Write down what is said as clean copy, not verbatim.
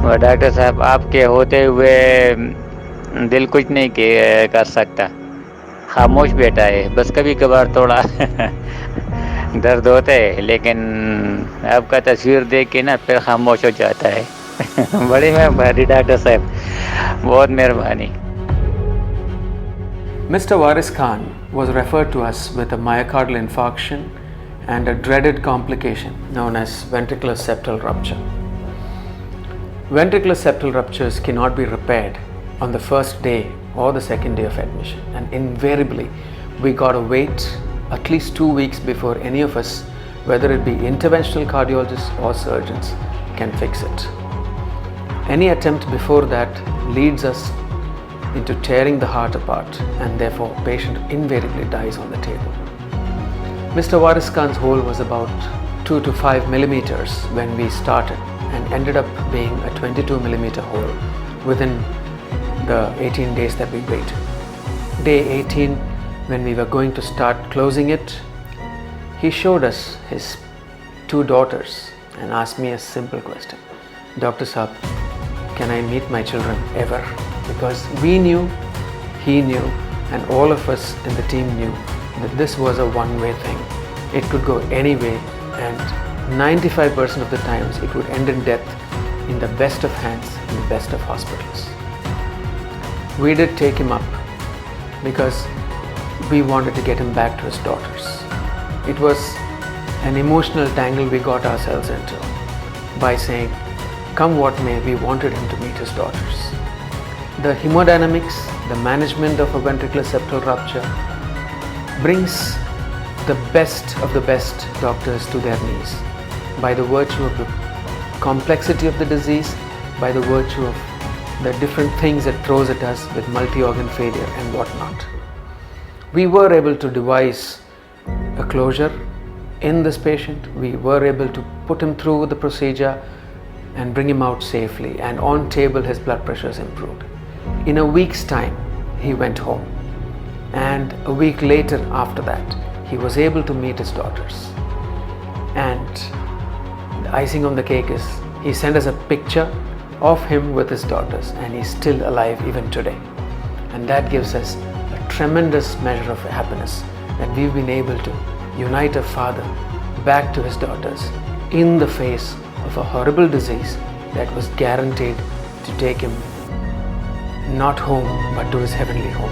और डॉक्टर साहब आपके होते हुए दिल कुछ नहीं कर सकता, खामोश बैठा है, बस कभी कभार थोड़ा दर्द होता है, लेकिन आपका तस्वीर देख के ना फिर खामोश हो जाता है। बड़ी मेहरबानी डॉक्टर साहब, बहुत मेहरबानी। Mr. Waris Khan was referred to us with a myocardial infarction and a dreaded complication known as ventricular septal rupture. Ventricular septal ruptures cannot be repaired on the first day or the second day of admission, and invariably we got to wait at least 2 weeks before any of us, whether it be interventional cardiologists or surgeons, can fix it. Any attempt before that leads us into tearing the heart apart, and therefore patient invariably dies on the table. Mr. Waris Khan's hole was about 2 to 5 millimeters when we started, and ended up being a 22 millimeter hole within the 18 days that we waited. Day 18, when we were going to start closing it, he showed us his 2 daughters and asked me a simple question: Dr. Saab, can I meet my children ever? Because we knew, he knew, and all of us in the team knew that this was a one-way thing. It could go any way, and 95% of the times it would end in death in the best of hands, in the best of hospitals. We did take him up because we wanted to get him back to his daughters. It was an emotional tangle we got ourselves into by saying, come what may, we wanted him to meet his daughters. The hemodynamics, the management of a ventricular septal rupture brings the best of the best doctors to their knees by the virtue of the complexity of the disease, by the virtue of the different things it throws at us with multi-organ failure and whatnot. We were able to devise a closure in this patient. We were able to put him through the procedure and bring him out safely, and on table his blood pressures improved. In a week's time he went home, and a week later after that he was able to meet his daughters. And the icing on the cake is he sent us a picture of him with his daughters, and he's still alive even today. And that gives us a tremendous measure of happiness that we've been able to unite a father back to his daughters in the face of a horrible disease that was guaranteed to take him not home but to his heavenly home.